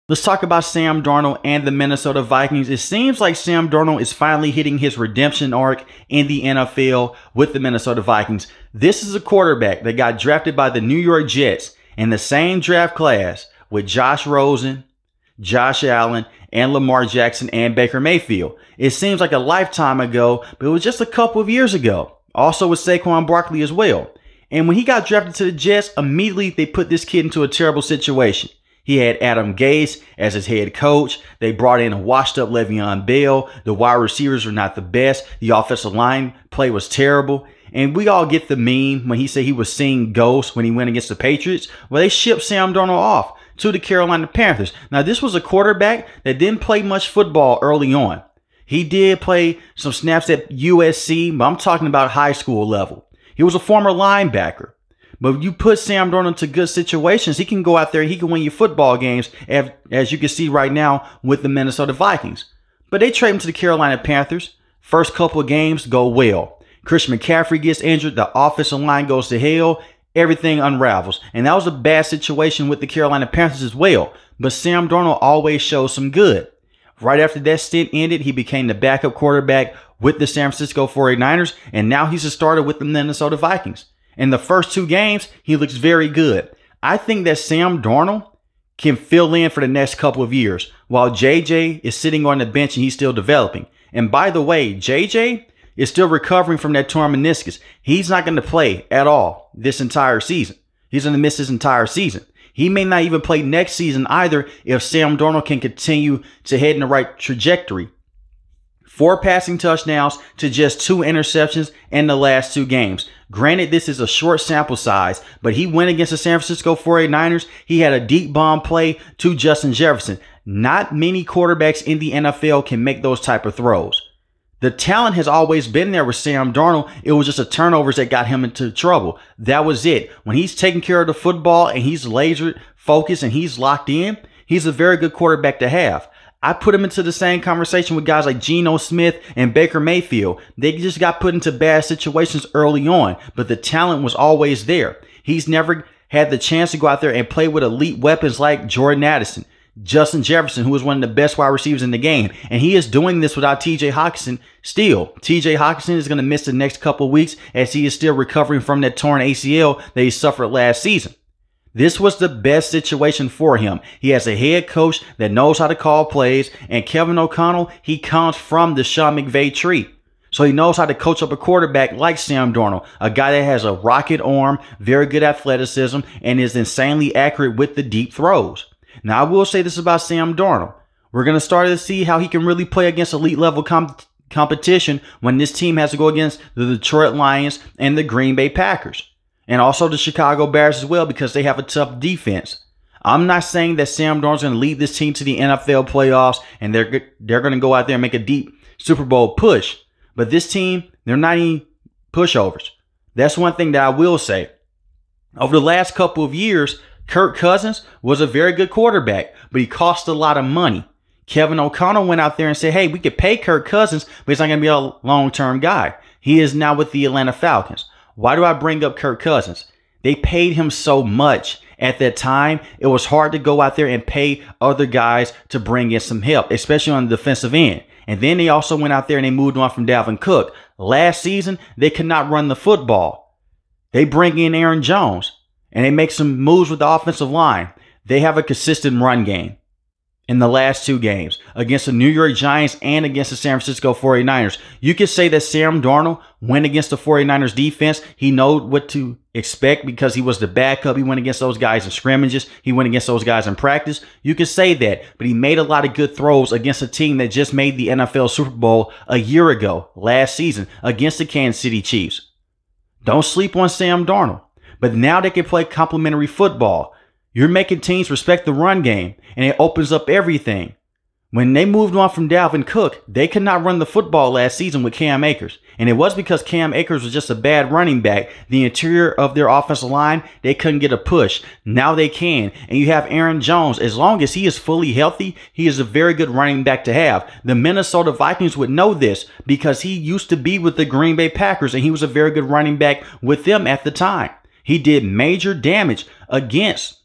Let's talk about Sam Darnold and the Minnesota Vikings. It seems like Sam Darnold is finally hitting his redemption arc in the NFL with the Minnesota Vikings. This is a quarterback that got drafted by the New York Jets in the same draft class with Josh Rosen, Josh Allen, and Lamar Jackson and Baker Mayfield. It seems like a lifetime ago, but it was just a couple of years ago. Also with Saquon Barkley as well. And when he got drafted to the Jets, immediately they put this kid into a terrible situation. He had Adam Gase as his head coach. They brought in a washed-up Le'Veon Bell. The wide receivers were not the best. The offensive line play was terrible. And we all get the meme when he said he was seeing ghosts when he went against the Patriots. Well, they shipped Sam Darnold off to the Carolina Panthers. Now, this was a quarterback that didn't play much football early on. He did play some snaps at USC, but I'm talking about high school level. He was a former linebacker. But if you put Sam Darnold into good situations, he can go out there, he can win you football games, as you can see right now with the Minnesota Vikings. But they trade him to the Carolina Panthers. First couple of games go well. Christian McCaffrey gets injured. The offensive line goes to hell. Everything unravels. And that was a bad situation with the Carolina Panthers as well. But Sam Darnold always shows some good. Right after that stint ended, he became the backup quarterback with the San Francisco 49ers. And now he's a starter with the Minnesota Vikings. In the first two games, he looks very good. I think that Sam Darnold can fill in for the next couple of years while JJ is sitting on the bench and he's still developing. And by the way, JJ is still recovering from that torn meniscus. He's not going to play at all this entire season. He's going to miss his entire season. He may not even play next season either if Sam Darnold can continue to head in the right trajectory. 4 passing touchdowns to just 2 interceptions in the last 2 games. Granted, this is a short sample size, but he went against the San Francisco 49ers. He had a deep bomb play to Justin Jefferson. Not many quarterbacks in the NFL can make those type of throws. The talent has always been there with Sam Darnold. It was just the turnovers that got him into trouble. That was it. When he's taking care of the football and he's laser focused and he's locked in, he's a very good quarterback to have. I put him into the same conversation with guys like Geno Smith and Baker Mayfield. They just got put into bad situations early on, but the talent was always there. He's never had the chance to go out there and play with elite weapons like Jordan Addison, Justin Jefferson, who is one of the best wide receivers in the game. And he is doing this without TJ Hockenson still. TJ Hockenson is going to miss the next couple of weeks as he is still recovering from that torn ACL that he suffered last season. This was the best situation for him. He has a head coach that knows how to call plays, and Kevin O'Connell, he comes from the Sean McVay tree. So he knows how to coach up a quarterback like Sam Darnold, a guy that has a rocket arm, very good athleticism, and is insanely accurate with the deep throws. Now, I will say this about Sam Darnold. We're going to start to see how he can really play against elite level competition when this team has to go against the Detroit Lions and the Green Bay Packers. And also the Chicago Bears as well, because they have a tough defense. I'm not saying that Sam Darnold's going to lead this team to the NFL playoffs and they're going to go out there and make a deep Super Bowl push. But this team, they're not any pushovers. That's one thing that I will say. Over the last couple of years, Kirk Cousins was a very good quarterback, but he cost a lot of money. Kevin O'Connell went out there and said, hey, we could pay Kirk Cousins, but he's not going to be a long-term guy. He is now with the Atlanta Falcons. Why do I bring up Kirk Cousins? They paid him so much at that time. It was hard to go out there and pay other guys to bring in some help, especially on the defensive end. And then they also went out there and they moved on from Dalvin Cook. Last season, they could not run the football. They bring in Aaron Jones and they make some moves with the offensive line. They have a consistent run game in the last 2 games against the New York Giants and against the San Francisco 49ers. You could say that Sam Darnold went against the 49ers defense. He knows what to expect because he was the backup. He went against those guys in scrimmages. He went against those guys in practice. You could say that, but he made a lot of good throws against a team that just made the NFL Super Bowl a year ago, last season, against the Kansas City Chiefs. Don't sleep on Sam Darnold. But now they can play complementary football. You're making teams respect the run game, and it opens up everything. When they moved on from Dalvin Cook, they could not run the football last season with Cam Akers. And it was because Cam Akers was just a bad running back. The interior of their offensive line, they couldn't get a push. Now they can. And you have Aaron Jones. As long as he is fully healthy, he is a very good running back to have. The Minnesota Vikings would know this because he used to be with the Green Bay Packers, and he was a very good running back with them at the time. He did major damage against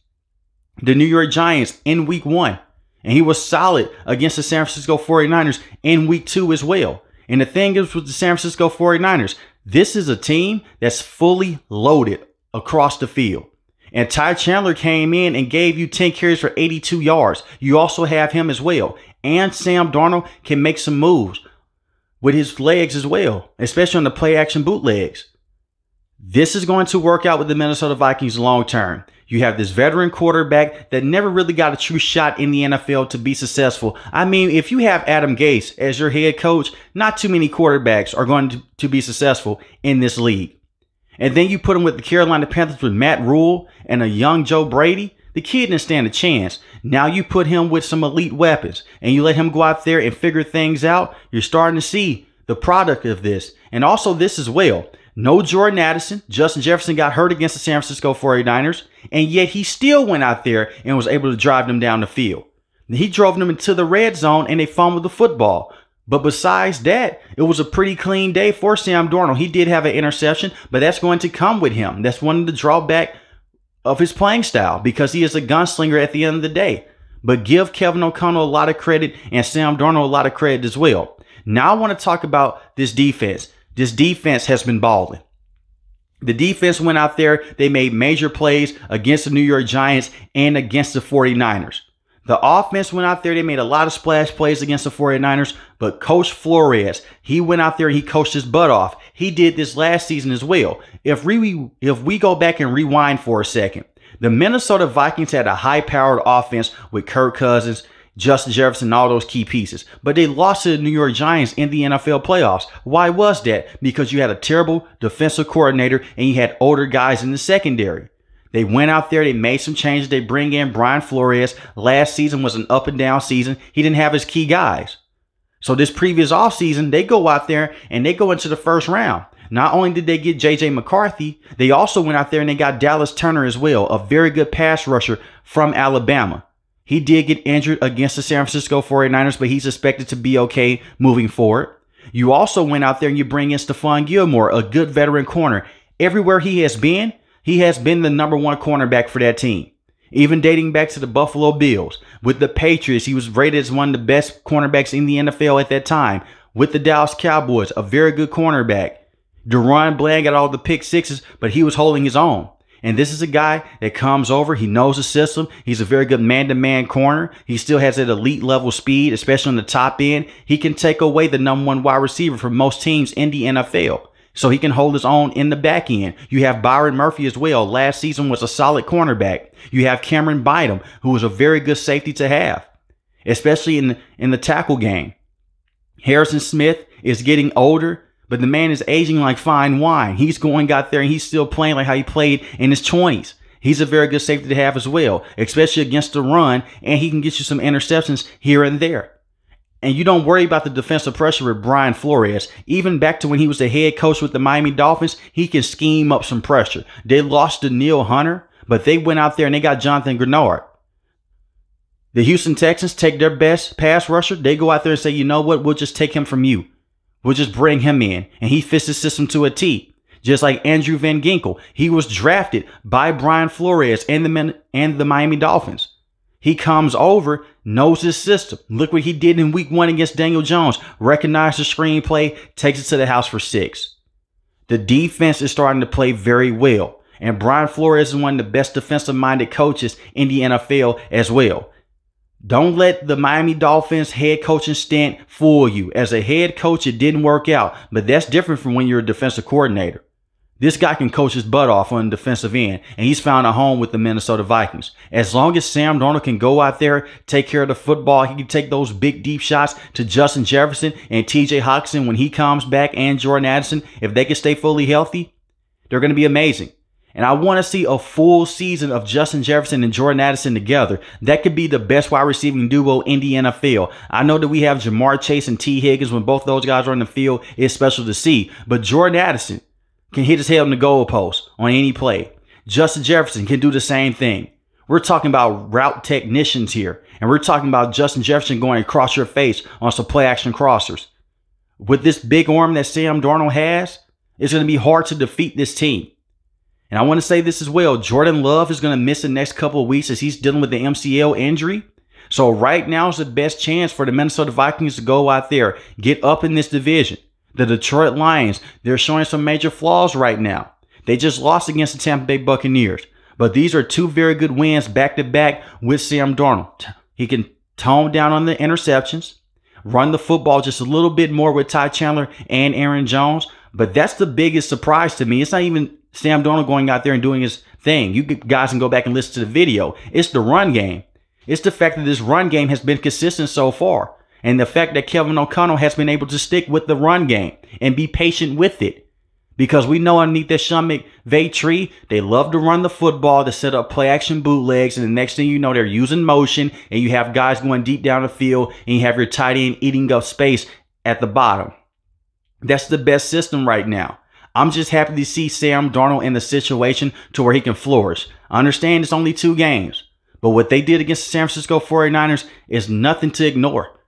the New York Giants in week 1. And he was solid against the San Francisco 49ers in week 2 as well. And the thing is with the San Francisco 49ers, this is a team that's fully loaded across the field. And Ty Chandler came in and gave you 10 carries for 82 yards. You also have him as well. And Sam Darnold can make some moves with his legs as well, especially on the play action bootlegs. This is going to work out with the Minnesota Vikings long term. You have this veteran quarterback that never really got a true shot in the NFL to be successful. I mean, if you have Adam Gase as your head coach, not too many quarterbacks are going to be successful in this league. And then you put him with the Carolina Panthers with Matt Rule and a young Joe Brady. The kid didn't stand a chance. Now you put him with some elite weapons and you let him go out there and figure things out. You're starting to see the product of this. And also this as well. No Jordan Addison. Justin Jefferson got hurt against the San Francisco 49ers. And yet he still went out there and was able to drive them down the field. He drove them into the red zone and they fumbled the football. But besides that, it was a pretty clean day for Sam Darnold. He did have an interception, but that's going to come with him. That's one of the drawbacks of his playing style because he is a gunslinger at the end of the day. But give Kevin O'Connell a lot of credit and Sam Darnold a lot of credit as well. Now I want to talk about this defense. This defense has been balling. The defense went out there. They made major plays against the New York Giants and against the 49ers. The offense went out there. They made a lot of splash plays against the 49ers. But Coach Flores, he went out there and he coached his butt off. He did this last season as well. If we go back and rewind for a second, the Minnesota Vikings had a high-powered offense with Kirk Cousins, Justin Jefferson, all those key pieces. But they lost to the New York Giants in the NFL playoffs. Why was that? Because you had a terrible defensive coordinator and you had older guys in the secondary. They went out there, they made some changes. They bring in Brian Flores. Last season was an up and down season. He didn't have his key guys. So this previous offseason, they go out there and they go into the first round. Not only did they get J.J. McCarthy, they also went out there and they got Dallas Turner as well, a very good pass rusher from Alabama. He did get injured against the San Francisco 49ers, but he's expected to be okay moving forward. You also went out there and you bring in Stephon Gilmore, a good veteran corner. Everywhere he has been the #1 cornerback for that team. Even dating back to the Buffalo Bills. With the Patriots, he was rated as one of the best cornerbacks in the NFL at that time. With the Dallas Cowboys, a very good cornerback. Deron Bland got all the pick sixes, but he was holding his own. And this is a guy that comes over. He knows the system. He's a very good man-to-man corner. He still has that elite level speed, especially on the top end. He can take away the #1 wide receiver for most teams in the NFL. So he can hold his own in the back end. You have Byron Murphy as well. Last season was a solid cornerback. You have Cameron Bynum, who was a very good safety to have, especially in the tackle game. Harrison Smith is getting older, but the man is aging like fine wine. He's going out there and he's still playing like how he played in his 20s. He's a very good safety to have as well, especially against the run, and he can get you some interceptions here and there. And you don't worry about the defensive pressure with Brian Flores. Even back to when he was the head coach with the Miami Dolphins, he can scheme up some pressure. They lost to Neil Hunter, but they went out there and they got Jonathan Grenard. The Houston Texans take their best pass rusher. They go out there and say, you know what, we'll just take him from you. We'll just bring him in. And he fits the system to a T. Just like Andrew Van Ginkel. He was drafted by Brian Flores and the Miami Dolphins. He comes over, knows his system. Look what he did in week 1 against Daniel Jones. Recognized the screenplay, takes it to the house for 6. The defense is starting to play very well. And Brian Flores is one of the best defensive-minded coaches in the NFL as well. Don't let the Miami Dolphins head coaching stint fool you. As a head coach, it didn't work out. But that's different from when you're a defensive coordinator. This guy can coach his butt off on the defensive end, and he's found a home with the Minnesota Vikings. As long as Sam Darnold can go out there, take care of the football, he can take those big, deep shots to Justin Jefferson and TJ Hockenson when he comes back, and Jordan Addison. If they can stay fully healthy, they're going to be amazing. And I want to see a full season of Justin Jefferson and Jordan Addison together. That could be the best wide receiving duo in the NFL. I know that we have Jamar Chase and T. Higgins. When both those guys are on the field, it's special to see. But Jordan Addison can hit his head on the goalpost on any play. Justin Jefferson can do the same thing. We're talking about route technicians here. And we're talking about Justin Jefferson going across your face on some play action crossers. With this big arm that Sam Darnold has, it's going to be hard to defeat this team. And I want to say this as well. Jordan Love is going to miss the next couple of weeks as he's dealing with the MCL injury. So right now is the best chance for the Minnesota Vikings to go out there, get up in this division. The Detroit Lions, they're showing some major flaws right now. They just lost against the Tampa Bay Buccaneers. But these are two very good wins back-to-back with Sam Darnold. He can tone down on the interceptions, run the football just a little bit more with Ty Chandler and Aaron Jones. But that's the biggest surprise to me. It's not even Sam Darnold going out there and doing his thing. You guys can go back and listen to the video. It's the run game. It's the fact that this run game has been consistent so far. And the fact that Kevin O'Connell has been able to stick with the run game and be patient with it. Because we know underneath that Sean McVay tree, they love to run the football to set up play-action bootlegs. And the next thing you know, they're using motion. And you have guys going deep down the field. And you have your tight end eating up space at the bottom. That's the best system right now. I'm just happy to see Sam Darnold in the situation to where he can flourish. I understand it's only 2 games. But what they did against the San Francisco 49ers is nothing to ignore.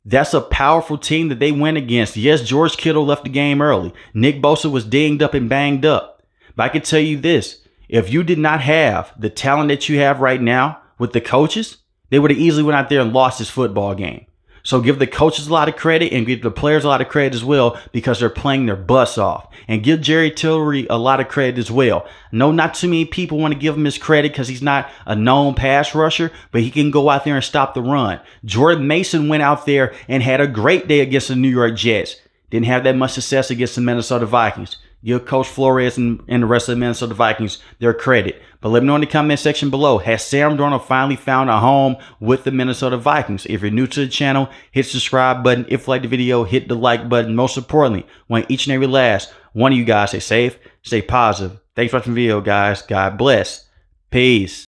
That's a powerful team that they went against. Yes, George Kittle left the game early. Nick Bosa was dinged up and banged up. But I can tell you this. If you did not have the talent that you have right now with the coaches, they would have easily went out there and lost this football game. So give the coaches a lot of credit and give the players a lot of credit as well because they're playing their butts off. And give Jerry Tillery a lot of credit as well. No, not too many people want to give him his credit because he's not a known pass rusher, but he can go out there and stop the run. Jordan Mason went out there and had a great day against the New York Jets. Didn't have that much success against the Minnesota Vikings. Give Coach Flores and the rest of the Minnesota Vikings their credit. But let me know in the comment section below, has Sam Darnold finally found a home with the Minnesota Vikings? If you're new to the channel, hit the subscribe button. If you like the video, hit the like button. Most importantly, want each and every last one of you guys stay safe, stay positive. Thanks for watching the video, guys. God bless. Peace.